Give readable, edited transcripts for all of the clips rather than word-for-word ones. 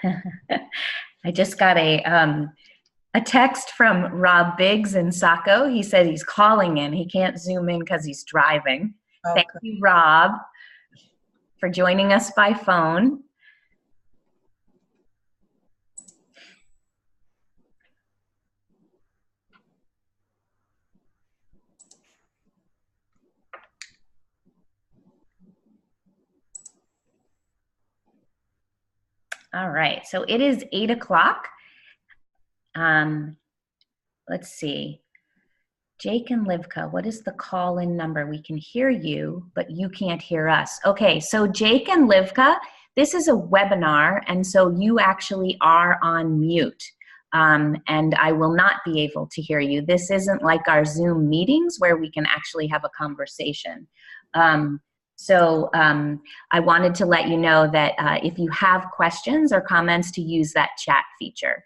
I just got a text from Rob Biggs in Saco. He said he's calling in. He can't Zoom in because he's driving. Oh, Thank you, Rob, for joining us by phone. All right, so it is 8 o'clock. Let's see. Jake and Livka, what is the call-in number? We can hear you, but you can't hear us. Okay, so Jake and Livka, this is a webinar, and so you actually are on mute, and I will not be able to hear you. This isn't like our Zoom meetings where we can actually have a conversation. I wanted to let you know that if you have questions or comments, to use that chat feature.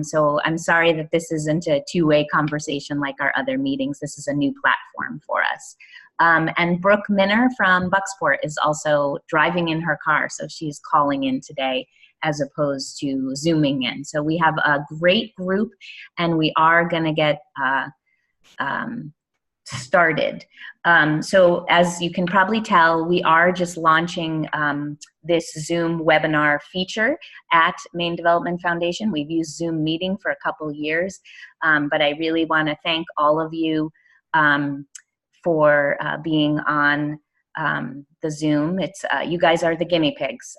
So I'm sorry that this isn't a two-way conversation like our other meetings. This is a new platform for us. And Brooke Minner from Bucksport is also driving in her car, so she's calling in today as opposed to Zooming in. So we have a great group, and we are going to get started. So as you can probably tell, we are just launching this Zoom webinar feature at Maine Development Foundation. We've used Zoom Meeting for a couple years, but I really want to thank all of you for being on the Zoom. It's you guys are the guinea pigs.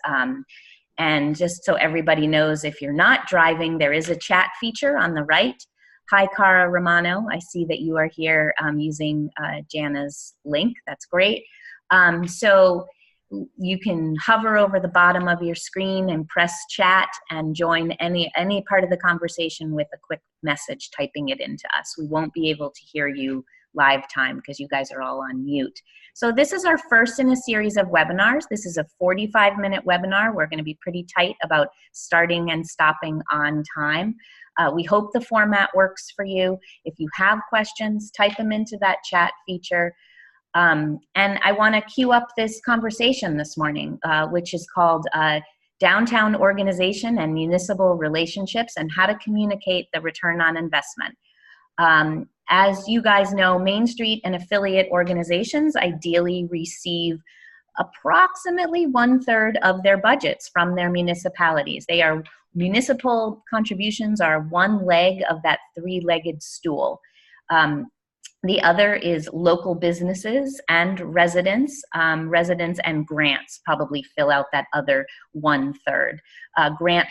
And just so everybody knows, if you're not driving, there is a chat feature on the right. Hi, Cara Romano. I see that you are here using Jana's link. That's great. So you can hover over the bottom of your screen and press chat and join any part of the conversation with a quick message, typing it into us. We won't be able to hear you live time because you guys are all on mute. So this is our first in a series of webinars. This is a 45-minute webinar. We're going to be pretty tight about starting and stopping on time. We hope the format works for you. If you have questions, type them into that chat feature. And I want to queue up this conversation this morning, which is called Downtown Organization and Municipal Relationships and How to Communicate the Return on Investment. As you guys know, Main Street and affiliate organizations ideally receive approximately 1/3 of their budgets from their municipalities. Municipal contributions are one leg of that three-legged stool. The other is local businesses and residents. Residents and grants probably fill out that other 1/3. Grant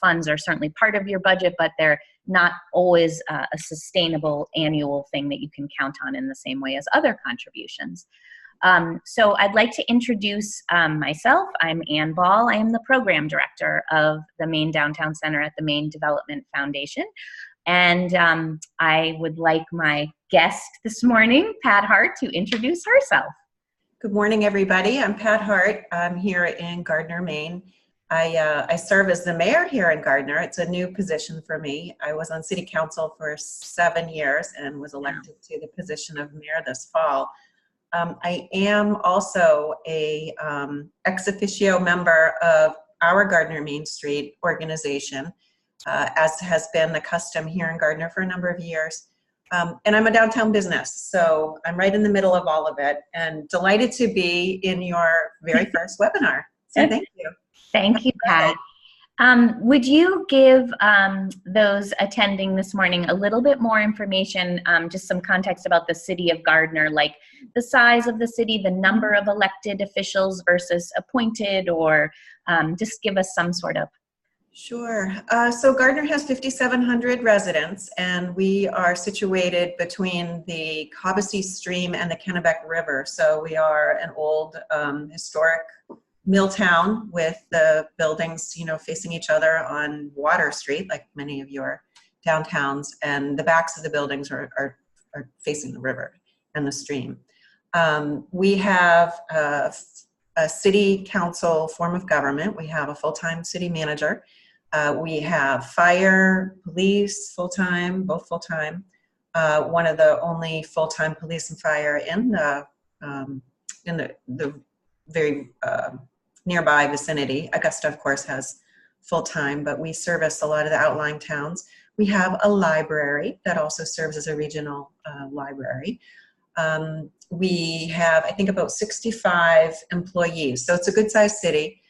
funds are certainly part of your budget, but they're not always a sustainable annual thing that you can count on in the same way as other contributions. So I'd like to introduce myself. I'm Ann Ball. I am the program director of the Maine Downtown Center at the Maine Development Foundation. And I would like my guest this morning, Pat Hart, to introduce herself. good morning, everybody. I'm Pat Hart. I'm here in Gardner, Maine. I serve as the mayor here in Gardner. It's a new position for me. I was on city council for 7 years and was elected to the position of mayor this fall. I am also a ex officio member of our Gardner Main Street organization, as has been the custom here in Gardner for a number of years. And I'm a downtown business, so I'm right in the middle of all of it, and delighted to be in your very first webinar. So thank you. Thank you, Pat. Would you give those attending this morning a little bit more information, just some context about the city of Gardner, like the size of the city, the number of elected officials versus appointed, or just give us some sort of. Sure. So Gardner has 5,700 residents, and we are situated between the Cobbessee Stream and the Kennebec River. So we are an old historic mill town with the buildings, facing each other on Water Street, like many of your downtowns, and the backs of the buildings are facing the river and the stream. We have a city council form of government. We have a full-time city manager. We have fire, police, full-time, both full-time. One of the only full-time police and fire in the very nearby vicinity. Augusta, of course, has full-time, but we service a lot of the outlying towns. We have a library that also serves as a regional library. We have, I think, about 65 employees, so it's a good-sized city.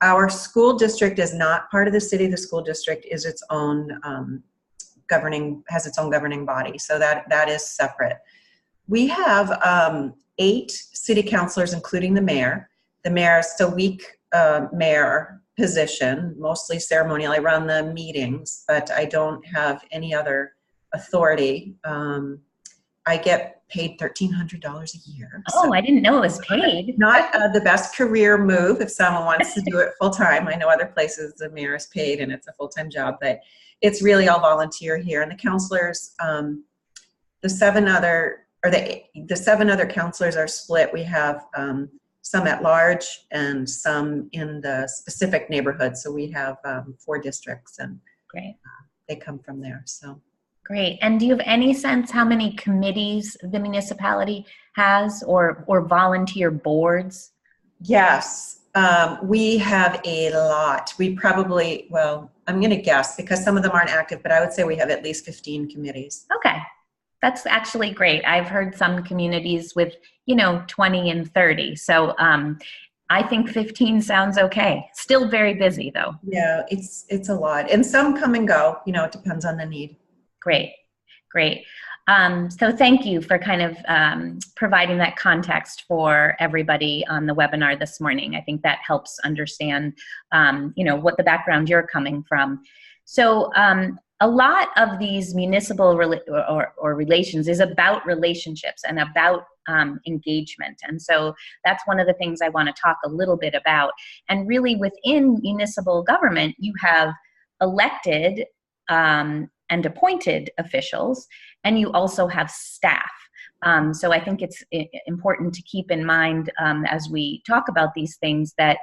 Our school district is not part of the city. The school district is its own has its own governing body, so that is separate. We have 8 city councilors, including the mayor. The mayor is still weak mayor position, mostly ceremonial. I run the meetings, but I don't have any other authority. I get paid $1,300 a year. Oh, I didn't know it was paid. Not the best career move if someone wants to do it full time. I know other places the mayor is paid and it's a full-time job, but it's really all volunteer here. And the counselors, the 7 other counselors are split. We have some at large and some in the specific neighborhood. So we have 4 districts, and great. They come from there. So great. And do you have any sense how many committees the municipality has, or volunteer boards? Yes, we have a lot. We probably, well, I'm going to guess because some of them aren't active, but I would say we have at least 15 committees. Okay. That's actually great. I've heard some communities with, 20 and 30. So I think 15 sounds okay. Still very busy though. Yeah, it's a lot. And some come and go, it depends on the need. Great. So thank you for kind of providing that context for everybody on the webinar this morning. I think that helps understand, what the background you're coming from. So a lot of these municipal relations is about relationships and about engagement. And so that's one of the things I want to talk a little bit about. And really within municipal government, you have elected and appointed officials, and you also have staff. So I think it's important to keep in mind as we talk about these things that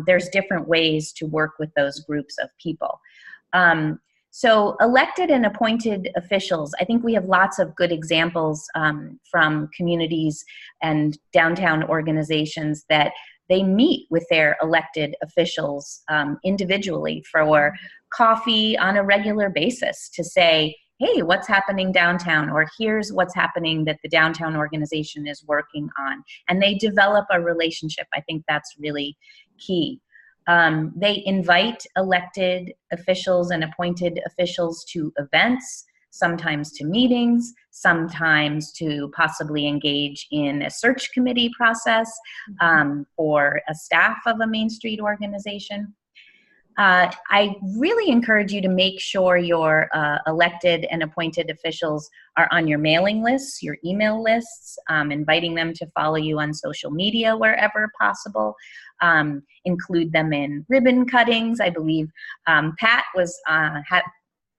there's different ways to work with those groups of people. So elected and appointed officials, I think we have lots of good examples from communities and downtown organizations that they meet with their elected officials individually for coffee on a regular basis to say, hey, what's happening downtown? Or here's what's happening that the downtown organization is working on. And they develop a relationship. I think that's really key. They invite elected officials and appointed officials to events, sometimes to meetings, sometimes to possibly engage in a search committee process for a staff of a Main Street organization. I really encourage you to make sure your elected and appointed officials are on your mailing lists, your email lists, inviting them to follow you on social media wherever possible. Include them in ribbon cuttings. I believe Pat was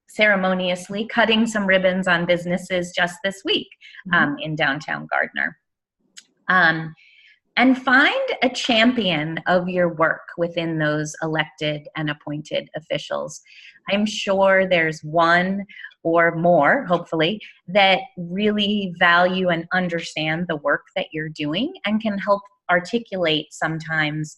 ceremoniously cutting some ribbons on businesses just this week in downtown Gardner. And find a champion of your work within those elected and appointed officials. I'm sure there's one or more, hopefully, that really value and understand the work that you're doing and can help articulate sometimes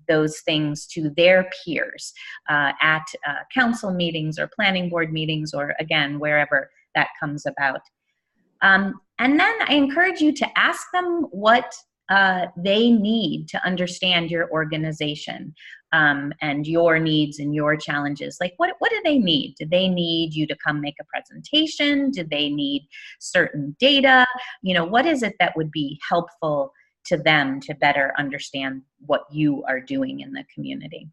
those things to their peers at council meetings or planning board meetings, or again, wherever that comes about. And then I encourage you to ask them what they need to understand your organization and your needs and your challenges. Like, what do they need? Do they need you to come make a presentation? Do they need certain data? What is it that would be helpful to them to better understand what you are doing in the community?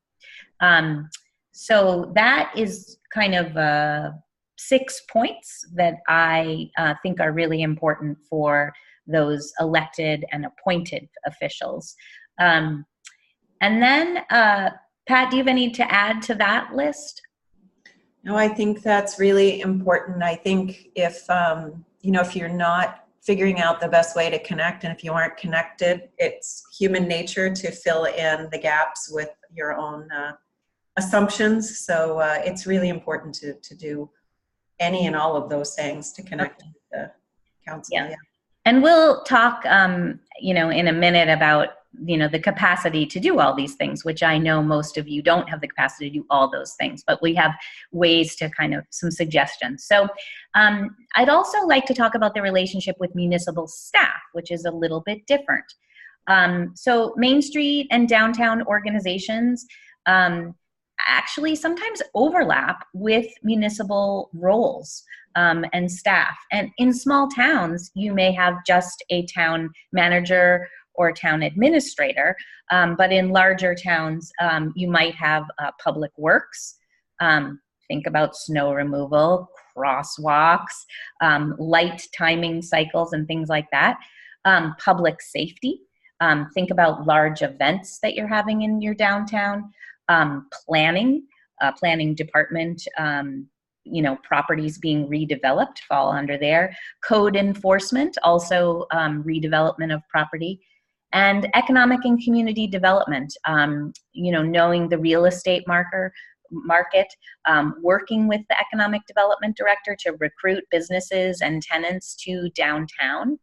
So that is kind of 6 points that I think are really important for those elected and appointed officials. And then, Pat, do you have any to add to that list? No, I think that's really important. I think if, if you're not figuring out the best way to connect, and if you aren't connected, it's human nature to fill in the gaps with your own assumptions. So it's really important to do any and all of those things to connect with the council. Yeah. And we'll talk, in a minute about the capacity to do all these things, which I know most of you don't have the capacity to do all those things, but we have ways to kind of some suggestions. So I'd also like to talk about the relationship with municipal staff, which is a little bit different. So Main Street and downtown organizations actually sometimes overlap with municipal roles and staff. And in small towns, you may have just a town manager or town administrator, but in larger towns, you might have public works. Think about snow removal, crosswalks, light timing cycles, and things like that. Public safety. Think about large events that you're having in your downtown. Planning department, properties being redeveloped fall under there. Code enforcement, also redevelopment of property. And economic and community development, knowing the real estate market, working with the economic development director to recruit businesses and tenants to downtown.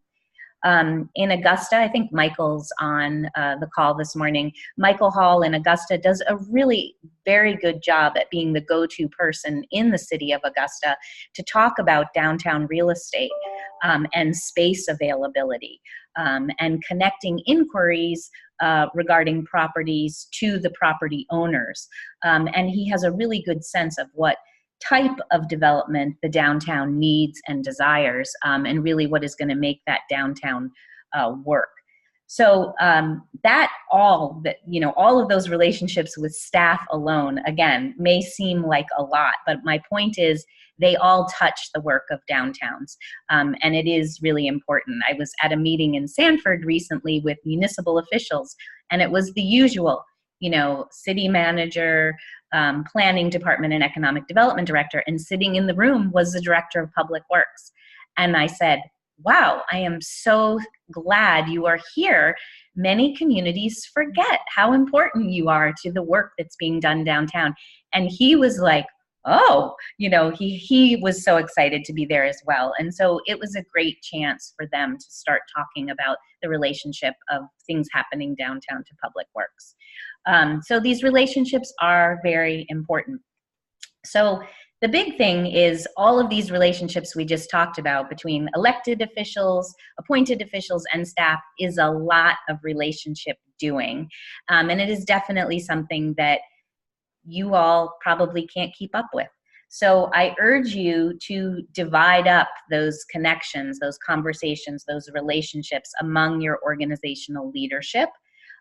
In Augusta, I think Michael's on the call this morning. Michael Hall in Augusta does a really very good job at being the go-to person in the city of Augusta to talk about downtown real estate and space availability and connecting inquiries regarding properties to the property owners. And he has a really good sense of what type of development the downtown needs and desires, and really what is going to make that downtown work. So all of those relationships with staff alone, again, may seem like a lot, but my point is they all touch the work of downtowns, and it is really important. I was at a meeting in Sanford recently with municipal officials, and it was the usual, city manager, planning department and economic development director, and sitting in the room was the director of public works. And I said, wow, I am so glad you are here. Many communities forget how important you are to the work that's being done downtown. And he was like, oh, he was so excited to be there as well. And so it was a great chance for them to start talking about the relationship of things happening downtown to public works. So these relationships are very important. So the big thing is all of these relationships we just talked about between elected officials, appointed officials, and staff is a lot of relationship doing. And it is definitely something that you all probably can't keep up with. So I urge you to divide up those connections, those conversations, those relationships among your organizational leadership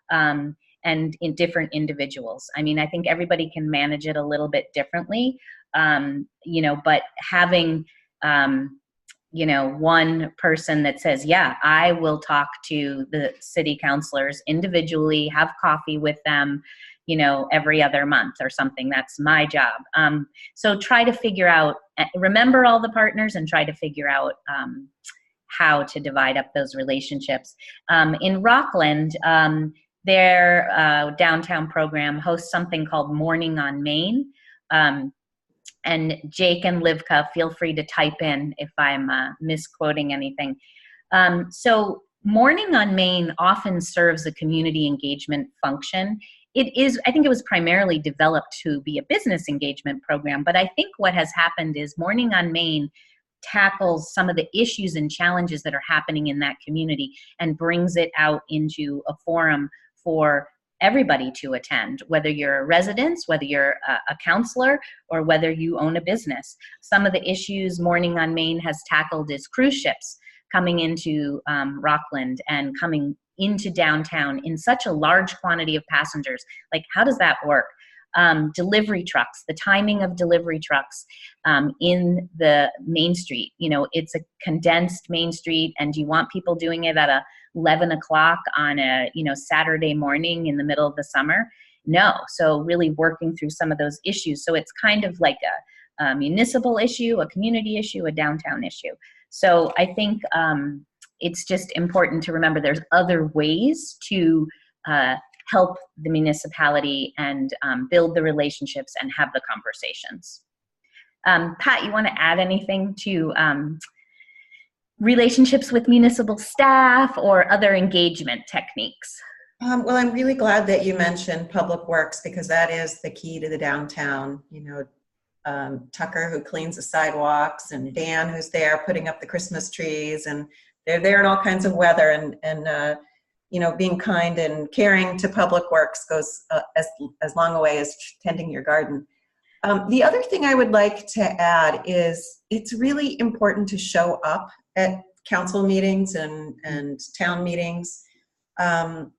and in different individuals. I mean, I think everybody can manage it a little bit differently, but having, one person that says, yeah, I will talk to the city councilors individually, have coffee with them, every other month or something. That's my job. So try to figure out, remember all the partners and try to figure out how to divide up those relationships. In Rockland, their downtown program hosts something called Morning on Main. And Jake and Livka, feel free to type in if I'm misquoting anything. So Morning on Main often serves a community engagement function. I think it was primarily developed to be a business engagement program, but I think what has happened is Morning on Main tackles some of the issues and challenges that are happening in that community and brings it out into a forum for everybody to attend, whether you're a resident, whether you're a counselor, or whether you own a business. Some of the issues Morning on Main has tackled is cruise ships coming into Rockland and coming into downtown in such a large quantity of passengers. Like, how does that work? Delivery trucks, the timing of delivery trucks in the Main Street. It's a condensed Main Street, and do you want people doing it at 11 o'clock on a Saturday morning in the middle of the summer? No. So really working through some of those issues. So it's kind of like a municipal issue, a community issue, a downtown issue. So I think it's just important to remember there's other ways to help the municipality and build the relationships and have the conversations. Pat, you want to add anything to relationships with municipal staff or other engagement techniques? Well, I'm really glad that you mentioned Public Works because that is the key to the downtown. Tucker who cleans the sidewalks and Dan who's there putting up the Christmas trees, and they're there in all kinds of weather, and being kind and caring to Public Works goes as long a way as tending your garden. The other thing I would like to add is it's really important to show up at council meetings and town meetings.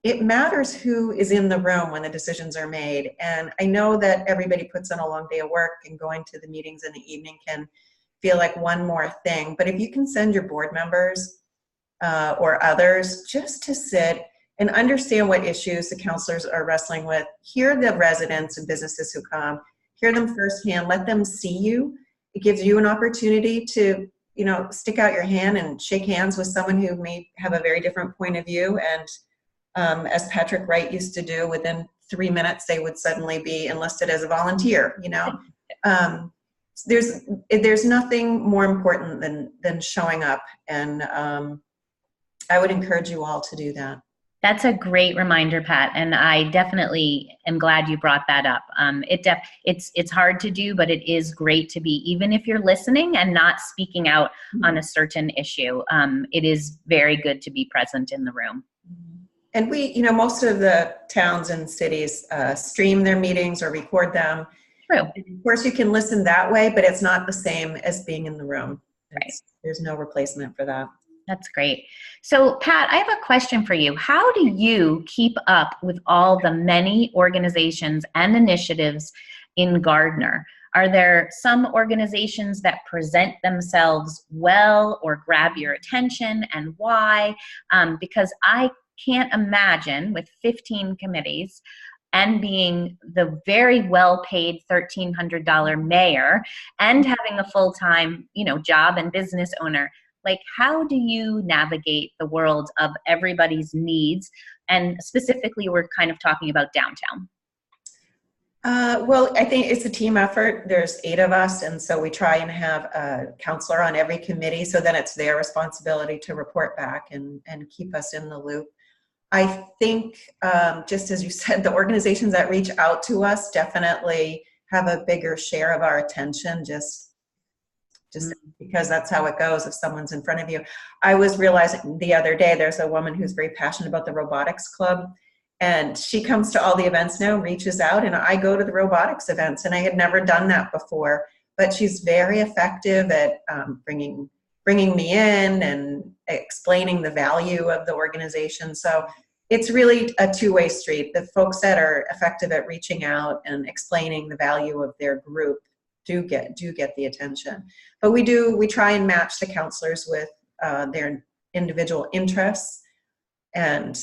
It matters who is in the room when the decisions are made. And I know that everybody puts in a long day of work, and going to the meetings in the evening can feel like one more thing. But if you can send your board members or others just to sit and understand what issues the counselors are wrestling with, hear the residents and businesses who come, hear them firsthand, let them see you. It gives you an opportunity to stick out your hand and shake hands with someone who may have a very different point of view. And as Patrick Wright used to do, within 3 minutes, they would suddenly be enlisted as a volunteer. There's nothing more important than showing up. And I would encourage you all to do that. That's a great reminder, Pat, and I definitely am glad you brought that up. It's hard to do, but it is great to be, even if you're listening and not speaking out on a certain issue. It is very good to be present in the room. And most of the towns and cities stream their meetings or record them. True. Of course, you can listen that way, but it's not the same as being in the room. Right. There's no replacement for that. That's great. So, Pat, I have a question for you. How do you keep up with all the many organizations and initiatives in Gardner? Are there some organizations that present themselves well or grab your attention, and why? Because I can't imagine, with 15 committees and being the very well-paid $1,300 mayor and having a full-time, job and business owner, like, how do you navigate the world of everybody's needs? And specifically, we're kind of talking about downtown. Well, I think it's a team effort. There's 8 of us, and so we try and have a counselor on every committee, so then it's their responsibility to report back and keep us in the loop. I think, just as you said, the organizations that reach out to us definitely have a bigger share of our attention, just because that's how it goes if someone's in front of you. I was realizing the other day, there's a woman who's very passionate about the robotics club, and she comes to all the events now, reaches out, and I go to the robotics events, and I had never done that before, but she's very effective at bringing me in and explaining the value of the organization. So it's really a two-way street. The folks that are effective at reaching out and explaining the value of their group do get the attention. But we try and match the counselors with their individual interests, and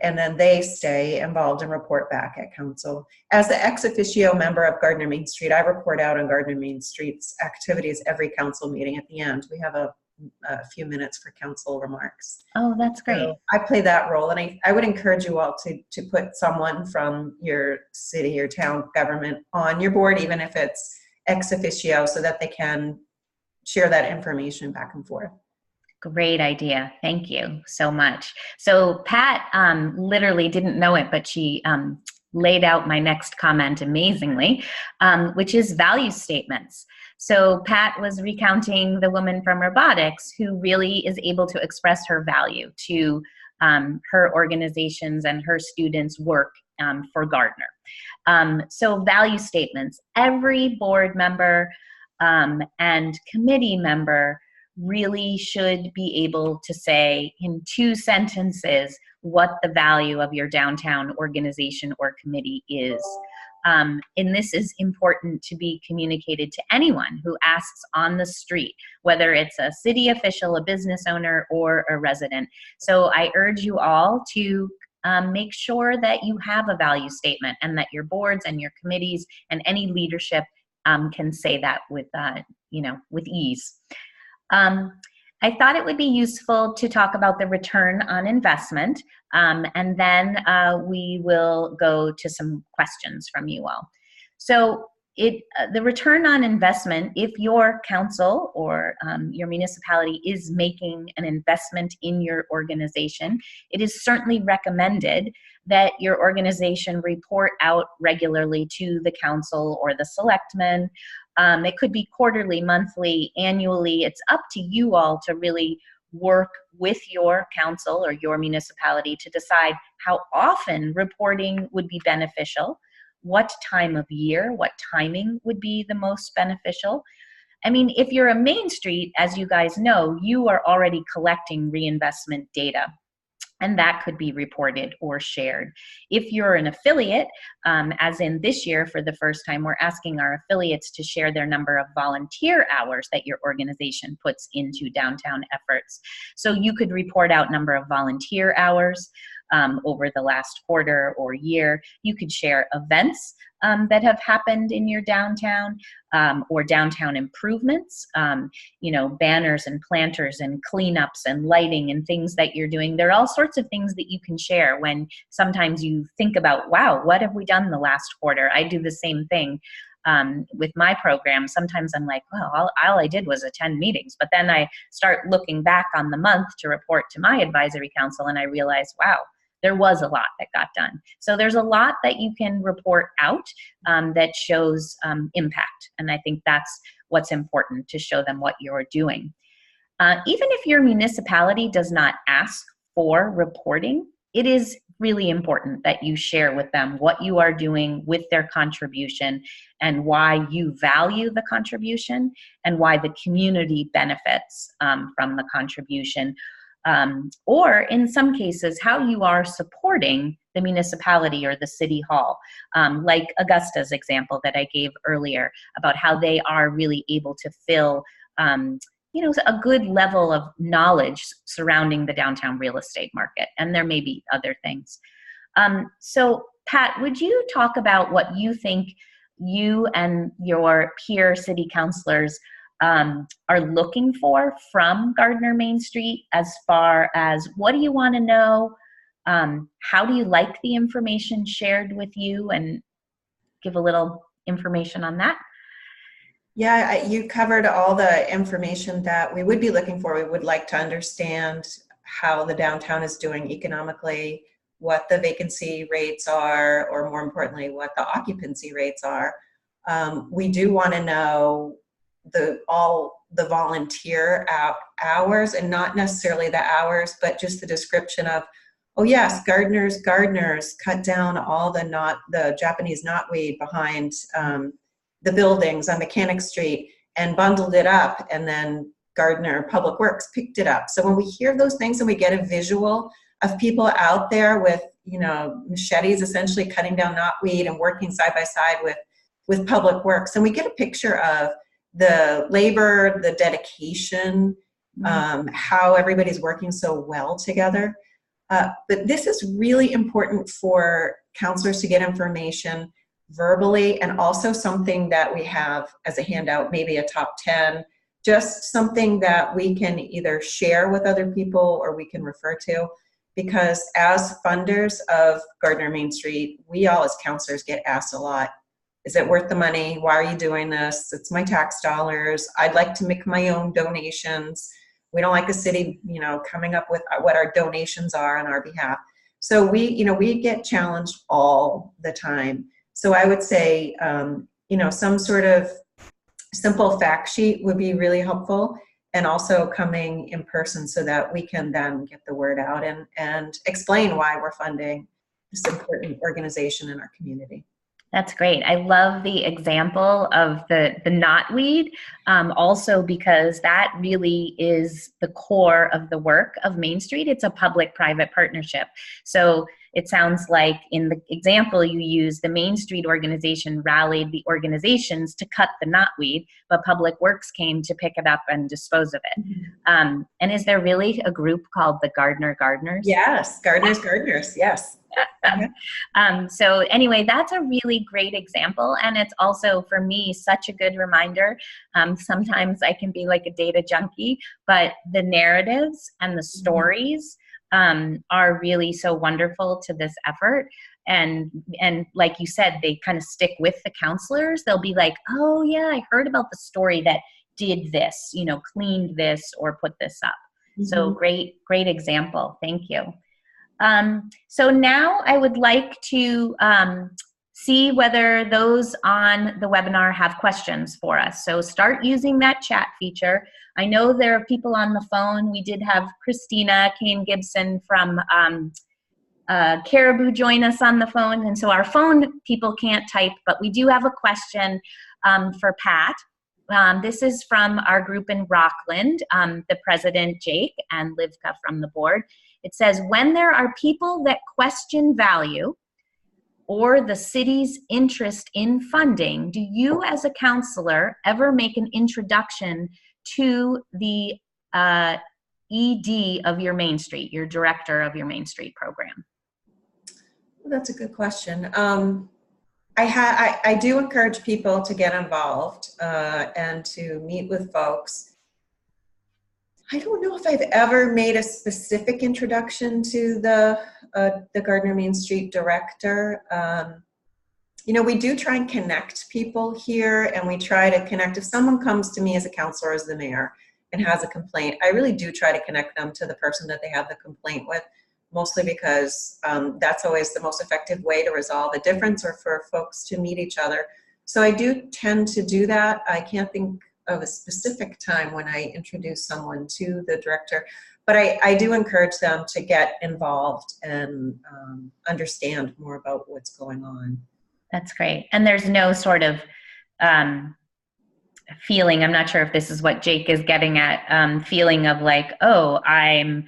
then they stay involved and report back at council. As the ex officio member of Gardner Main Street, I report out on Gardner Main Street's activities every council meeting. At the end, we have a few minutes for council remarks. Oh, that's great. So I play that role, and I would encourage you all to put someone from your city or town government on your board, even if it's ex officio, so that they can share that information back and forth. Great idea. Thank you so much. So Pat literally didn't know it, but she laid out my next comment amazingly, which is value statements. So Pat was recounting the woman from robotics who really is able to express her value to her organizations and her students' work for Gardner. So value statements, every board member and committee member really should be able to say in 2 sentences what the value of your downtown organization or committee is. And this is important to be communicated to anyone who asks on the street, whether it's a city official, a business owner, or a resident. So I urge you all to make sure that you have a value statement and that your boards and your committees and any leadership can say that with ease. I thought it would be useful to talk about the return on investment, and then we will go to some questions from you all. So the return on investment, if your council or your municipality is making an investment in your organization, it is certainly recommended that your organization report out regularly to the council or the selectmen. It could be quarterly, monthly, annually. It's up to you all to really work with your council or your municipality to decide how often reporting would be beneficial, what time of year, what timing would be the most beneficial. I mean, if you're a Main Street, as you guys know, you are already collecting reinvestment data, and that could be reported or shared. If you're an affiliate, as in this year for the first time, we're asking our affiliates to share their number of volunteer hours that your organization puts into downtown efforts. So you could report out number of volunteer hours over the last quarter or year. You could share events that have happened in your downtown, or downtown improvements, banners and planters and cleanups and lighting and things that you're doing. There are all sorts of things that you can share when sometimes you think about, wow, what have we done the last quarter? I do the same thing with my program. Sometimes I'm like, well, all I did was attend meetings, but then I start looking back on the month to report to my advisory council and I realize, wow, there was a lot that got done. So there's a lot that you can report out that shows impact. And I think that's what's important, to show them what you're doing. Even if your municipality does not ask for reporting, it is really important that you share with them what you are doing with their contribution and why you value the contribution and why the community benefits from the contribution. Or in some cases, how you are supporting the municipality or the city hall, like Augusta's example that I gave earlier about how they are really able to fill a good level of knowledge surrounding the downtown real estate market. And there may be other things. So Pat, would you talk about what you think you and your peer city councilors are looking for from Gardner Main Street, as far as what do you want to know? How do you like the information shared with you, and give a little information on that? Yeah, you covered all the information that we would be looking for. We would like to understand how the downtown is doing economically, what the vacancy rates are, or more importantly, what the occupancy rates are. We do want to know all the volunteer hours, and not necessarily the hours, but just the description of, oh yes, gardeners cut down all the Japanese knotweed behind the buildings on Mechanic Street and bundled it up, and then Gardner Public Works picked it up. So when we hear those things and we get a visual of people out there with machetes essentially cutting down knotweed and working side by side with Public Works, and we get a picture of the labor, the dedication, how everybody's working so well together. But this is really important for counselors to get information verbally, and also something that we have as a handout, maybe a top 10, just something that we can either share with other people or we can refer to. Because as funders of Gardner Main Street, we all as counselors get asked a lot, is it worth the money? Why are you doing this? It's my tax dollars. I'd like to make my own donations. We don't like the city, coming up with what our donations are on our behalf. So we get challenged all the time. So I would say, some sort of simple fact sheet would be really helpful, and also coming in person so that we can then get the word out and explain why we're funding this important organization in our community. That's great. I love the example of the knotweed, also because that really is the core of the work of Main Street. It's a public-private partnership. So it sounds like in the example you use, the Main Street organization rallied the organizations to cut the knotweed, but Public Works came to pick it up and dispose of it. And is there really a group called the Gardner Gardeners? Yes, Gardeners, yes. So anyway, that's a really great example, and it's also for me such a good reminder. Sometimes I can be like a data junkie, but the narratives and the stories are really so wonderful to this effort. And like you said, they kind of stick with the counselors. They'll be like, oh yeah, I heard about the story that did this, you know, cleaned this or put this up. So great example. Thank you. So now I would like to see whether those on the webinar have questions for us. So start using that chat feature. I know there are people on the phone. We did have Christina Kane Gibson from Caribou join us on the phone. And so our phone people can't type, but we do have a question for Pat. This is from our group in Rockland, the president, Jake, and Livka from the board. It says, when there are people that question value or the city's interest in funding, do you as a counselor ever make an introduction to the ED of your Main Street, your director of your Main Street program? Well, that's a good question. I do encourage people to get involved and to meet with folks. I don't know if I've ever made a specific introduction to the Gardner Main Street director. You know, we do try and connect people here, and we try to connect. If someone comes to me as a counselor, as the mayor, and has a complaint, I really do try to connect them to the person that they have the complaint with, mostly because that's always the most effective way to resolve a difference or for folks to meet each other. So I do tend to do that. I can't think of a specific time when I introduce someone to the director, but I do encourage them to get involved and understand more about what's going on. That's great. And there's no sort of feeling, I'm not sure if this is what Jake is getting at, feeling of like, oh, I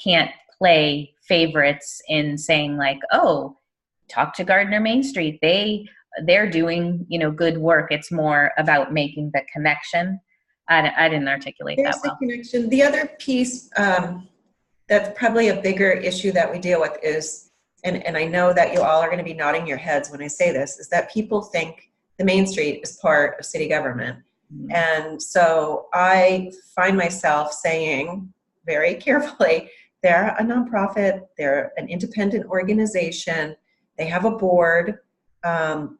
can't play favorites in saying like, oh, talk to Gardner Main Street. They're doing, you know, good work. It's more about making the connection. I didn't articulate that well. The connection. The other piece that's probably a bigger issue that we deal with is, and I know that you all are going to be nodding your heads when I say this, is that people think the Main Street is part of city government. Mm-hmm. And so I find myself saying very carefully, they're a nonprofit, they're an independent organization, they have a board.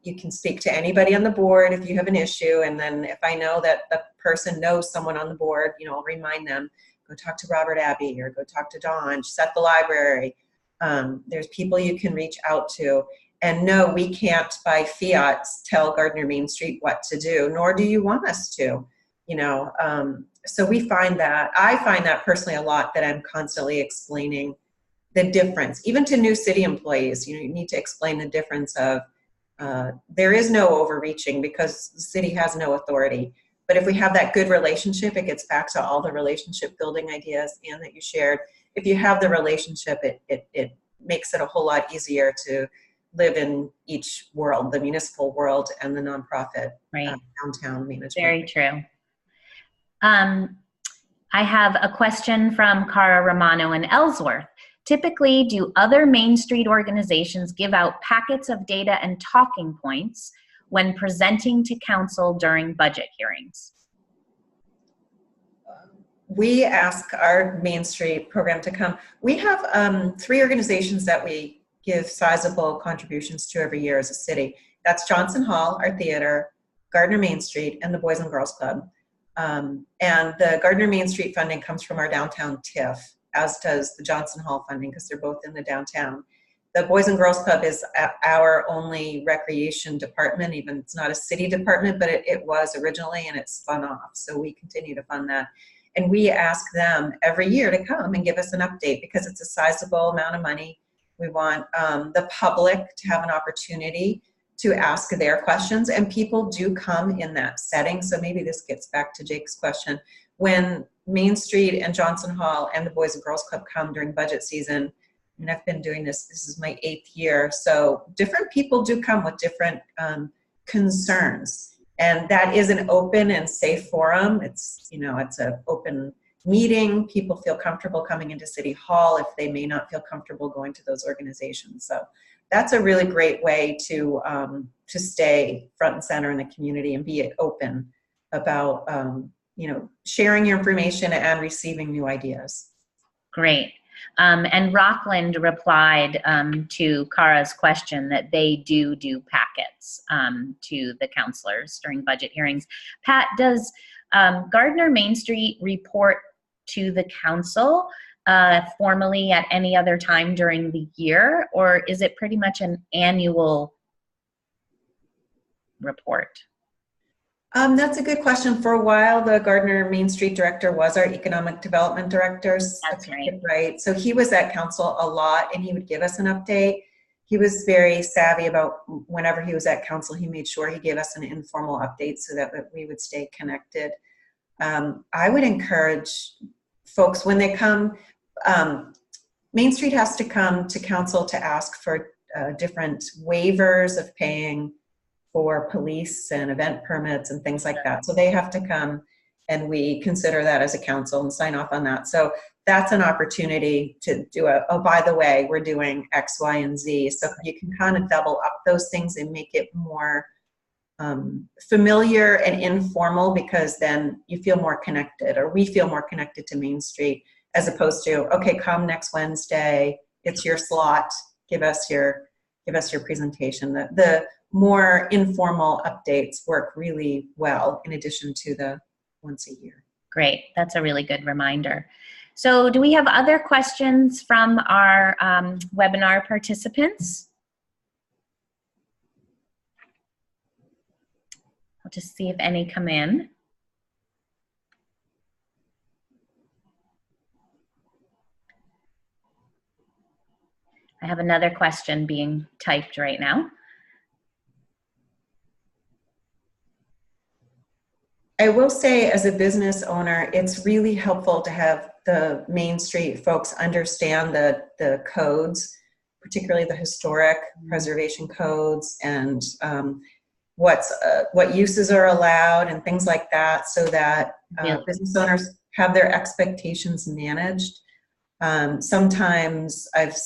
You can speak to anybody on the board if you have an issue, and then if I know that the person knows someone on the board, you know, I'll remind them, go talk to Robert Abbey or go talk to Dawn, she's at the library. There's people you can reach out to. And no, we can't by fiat tell Gardner Main Street what to do, nor do you want us to, you know. So I find that personally a lot, that I'm constantly explaining the difference, even to new city employees. You know, you need to explain the difference of there is no overreaching because the city has no authority. But if we have that good relationship, it gets back to all the relationship building ideas and that you shared. If you have the relationship, it makes it a whole lot easier to live in each world, the municipal world and the nonprofit downtown management. Very true. I have a question from Cara Romano in Ellsworth. Typically, do other Main Street organizations give out packets of data and talking points when presenting to council during budget hearings? We ask our Main Street program to come. We have 3 organizations that we give sizable contributions to every year as a city. That's Johnson Hall, our theater, Gardner Main Street, and the Boys and Girls Club. And the Gardner Main Street funding comes from our downtown TIF, as does the Johnson Hall funding, because they're both in the downtown. The Boys and Girls Club is our only recreation department. Even it's not a city department, but it was originally, and it's spun off. So we continue to fund that. And we ask them every year to come and give us an update because it's a sizable amount of money. We want the public to have an opportunity to ask their questions, and people do come in that setting. So maybe this gets back to Jake's question. When Main Street and Johnson Hall and the Boys and Girls Club come during budget season, and I've been doing this is my 8th year, so different people do come with different concerns. And that is an open and safe forum. It's, you know, it's an open meeting. People feel comfortable coming into City Hall if they may not feel comfortable going to those organizations. So that's a really great way to stay front and center in the community and be open about, you know, sharing your information and receiving new ideas. Great. And Rockland replied to Kara's question that they do packets to the counselors during budget hearings. Pat, does Gardner Main Street report to the council formally at any other time during the year, or is it pretty much an annual report? That's a good question. For a while, the Gardner Main Street director was our economic development director. That's right. Right. So he was at council a lot, and he would give us an update. He was very savvy about whenever he was at council, he made sure he gave us an informal update so that we would stay connected. I would encourage folks when they come, Main Street has to come to council to ask for different waivers of paying for police and event permits and things like that. So they have to come and we consider that as a council and sign off on that. So that's an opportunity to do oh, by the way, we're doing X, Y, and Z. So you can kind of double up those things and make it more familiar and informal, because then you feel more connected, or we feel more connected to Main Street, as opposed to, okay, come next Wednesday, it's your slot, give us your presentation. The more informal updates work really well, in addition to the once a year. Great, that's a really good reminder. So do we have other questions from our webinar participants? I'll just see if any come in. I have another question being typed right now. I will say, as a business owner, it's really helpful to have the Main Street folks understand the codes, particularly the historic preservation codes, and what uses are allowed and things like that, so that business owners have their expectations managed. Sometimes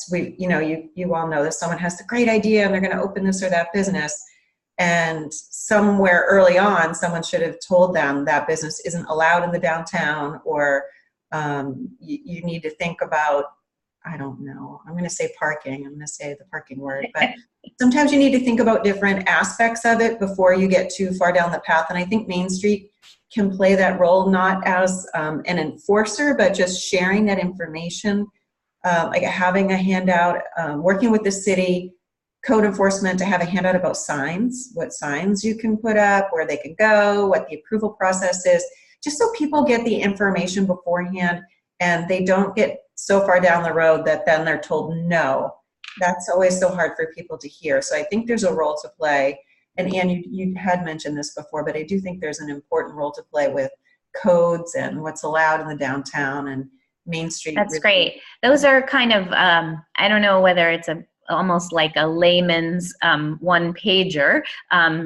you all know this, someone has a great idea and they're going to open this or that business, and somewhere early on someone should have told them that business isn't allowed in the downtown, or you need to think about, I don't know, I'm going to say parking, I'm going to say the parking word, but sometimes you need to think about different aspects of it before you get too far down the path. And I think Main Street can play that role, not as an enforcer, but just sharing that information, like having a handout, working with the city code enforcement to have a handout about signs, what signs you can put up, where they can go, what the approval process is, just so people get the information beforehand and they don't get so far down the road that then they're told no. That's always so hard for people to hear. So I think there's a role to play. And Anne, you had mentioned this before, but I do think there's an important role to play with codes and what's allowed in the downtown and Main Street. That's great. Those are kind of, I don't know whether it's almost like a layman's one pager,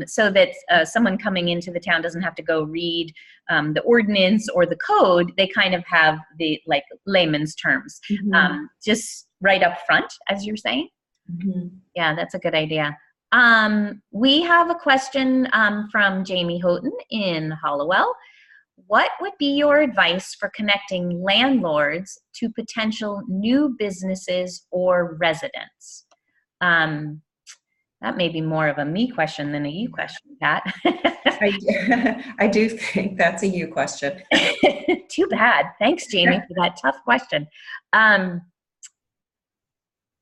so that someone coming into the town doesn't have to go read the ordinance or the code. They kind of have the like layman's terms, just right up front, as you're saying. Yeah, that's a good idea. We have a question from Jamie Houghton in Hollowell. What would be your advice for connecting landlords to potential new businesses or residents? That may be more of a me question than a you question, Pat. I do think that's a you question. Too bad. Thanks, Jamie, for that tough question.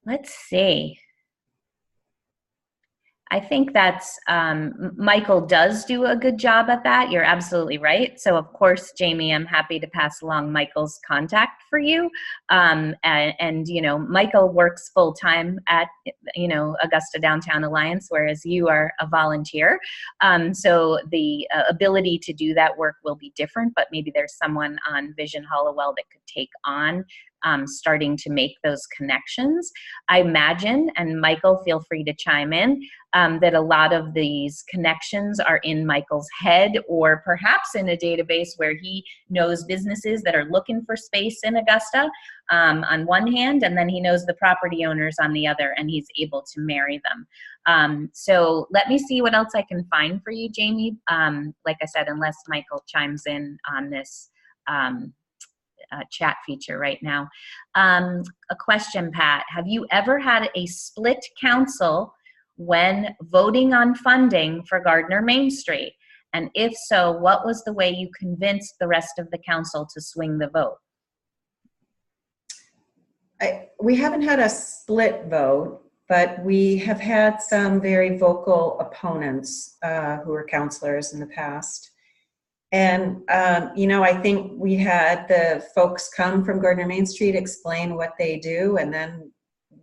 Let's see. I think that's, Michael does do a good job at that. You're absolutely right. So of course, Jamie, I'm happy to pass along Michael's contact for you. And you know, Michael works full time at, you know, Augusta Downtown Alliance, whereas you are a volunteer. So the ability to do that work will be different, but maybe there's someone on Vision Hollowell that could take on starting to make those connections. I imagine, and Michael, feel free to chime in, that a lot of these connections are in Michael's head, or perhaps in a database where he knows businesses that are looking for space in Augusta on one hand, and then he knows the property owners on the other, and he's able to marry them. So let me see what else I can find for you, Jamie. Like I said, unless Michael chimes in on this chat feature right now. A question, Pat. Have you ever had a split council when voting on funding for Gardner Main Street? And if so, what was the way you convinced the rest of the council to swing the vote? We haven't had a split vote, but we have had some very vocal opponents who were councilors in the past. And, you know, I think we had the folks come from Gardner Main Street explain what they do and then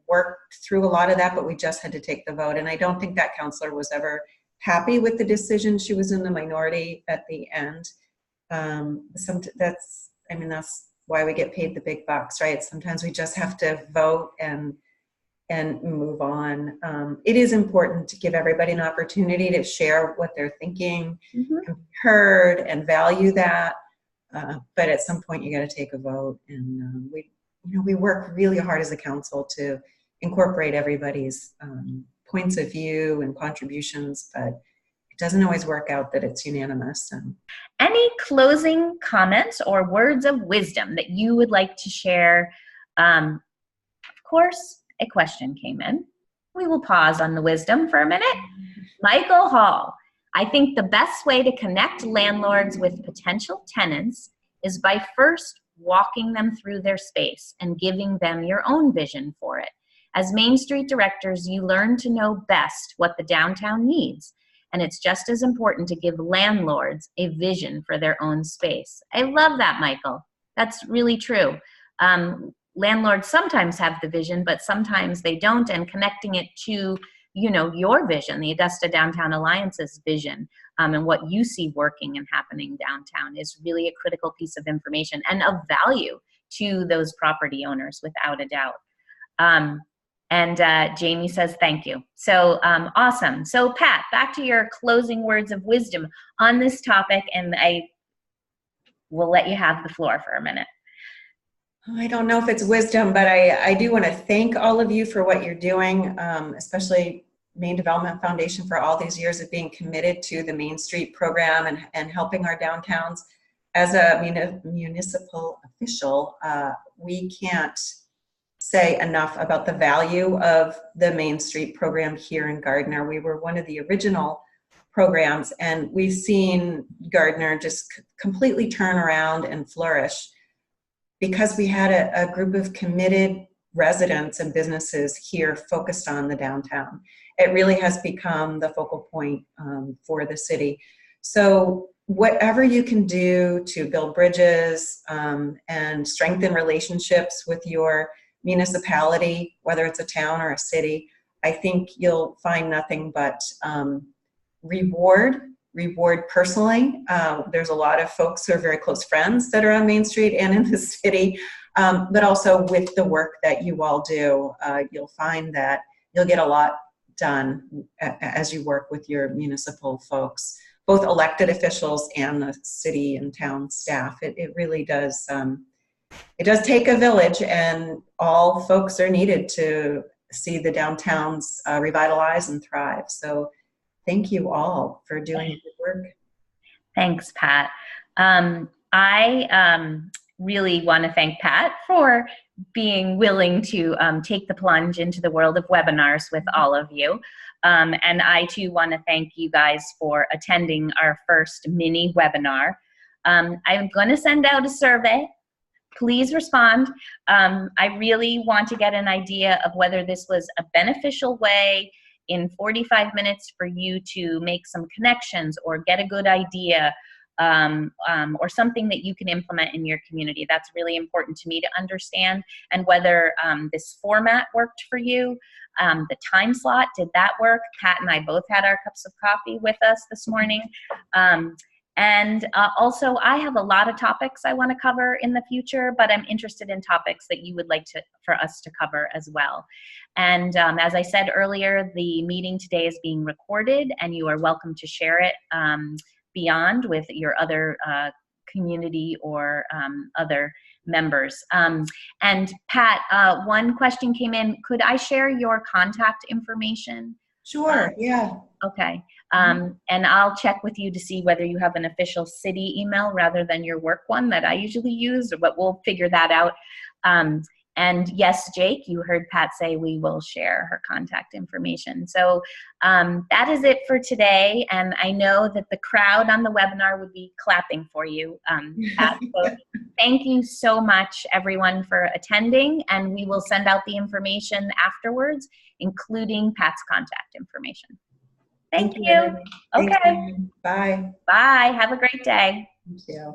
worked through a lot of that, but we just had to take the vote. And I don't think that councilor was ever happy with the decision. She was in the minority at the end. That's why we get paid the big bucks, right? Sometimes we just have to vote and move on. It is important to give everybody an opportunity to share what they're thinking, Mm-hmm. and be heard and value that. But at some point you got to take a vote, and we work really hard as a council to incorporate everybody's points of view and contributions, but it doesn't always work out that it's unanimous. Any closing comments or words of wisdom that you would like to share? Of course, a question came in. We will pause on the wisdom for a minute. Michael Hall, I think the best way to connect landlords with potential tenants is by first walking them through their space and giving them your own vision for it. As Main Street directors, you learn to know best what the downtown needs, and it's just as important to give landlords a vision for their own space. I love that, Michael. That's really true. Landlords sometimes have the vision, but sometimes they don't, and connecting it to, your vision, the Augusta Downtown Alliance's vision, and what you see working and happening downtown is really a critical piece of information and of value to those property owners, without a doubt. And Jamie says, thank you. So awesome. So Pat, back to your closing words of wisdom on this topic, and I will let you have the floor for a minute. I don't know if it's wisdom, but I do want to thank all of you for what you're doing, especially Maine Development Foundation for all these years of being committed to the Main Street program and helping our downtowns. As a municipal official, we can't say enough about the value of the Main Street program here in Gardner. We were one of the original programs, and we've seen Gardner just completely turn around and flourish because we had a group of committed residents and businesses here focused on the downtown. It really has become the focal point for the city. So whatever you can do to build bridges and strengthen relationships with your municipality, whether it's a town or a city, I think you'll find nothing but reward personally. There's a lot of folks who are very close friends that are on Main Street and in the city, but also with the work that you all do, you'll find that you'll get a lot done as you work with your municipal folks, both elected officials and the city and town staff. It really does, it does take a village, and all folks are needed to see the downtowns revitalize and thrive. So thank you all for doing good work. Thanks, Pat. I really want to thank Pat for being willing to take the plunge into the world of webinars with all of you. And I too want to thank you guys for attending our first mini webinar. I'm going to send out a survey. Please respond. I really want to get an idea of whether this was a beneficial way in 45 minutes for you to make some connections or get a good idea, or something that you can implement in your community. That's really important to me to understand, and whether this format worked for you. The time slot, did that work? Pat and I both had our cups of coffee with us this morning. And also, I have a lot of topics I want to cover in the future, but I'm interested in topics that you would like for us to cover as well. And as I said earlier, the meeting today is being recorded, and you are welcome to share it beyond with your other community or other members. And Pat, one question came in. Could I share your contact information Sure, yeah. Okay. And I'll check with you to see whether you have an official city email rather than your work one that I usually use, but we'll figure that out. And yes, Jake, you heard Pat say we will share her contact information. So that is it for today. And I know that the crowd on the webinar would be clapping for you, Pat. So thank you so much, everyone, for attending. And we will send out the information afterwards, including Pat's contact information. Thank you. Thank Okay. you. Bye. Bye. Have a great day. You too.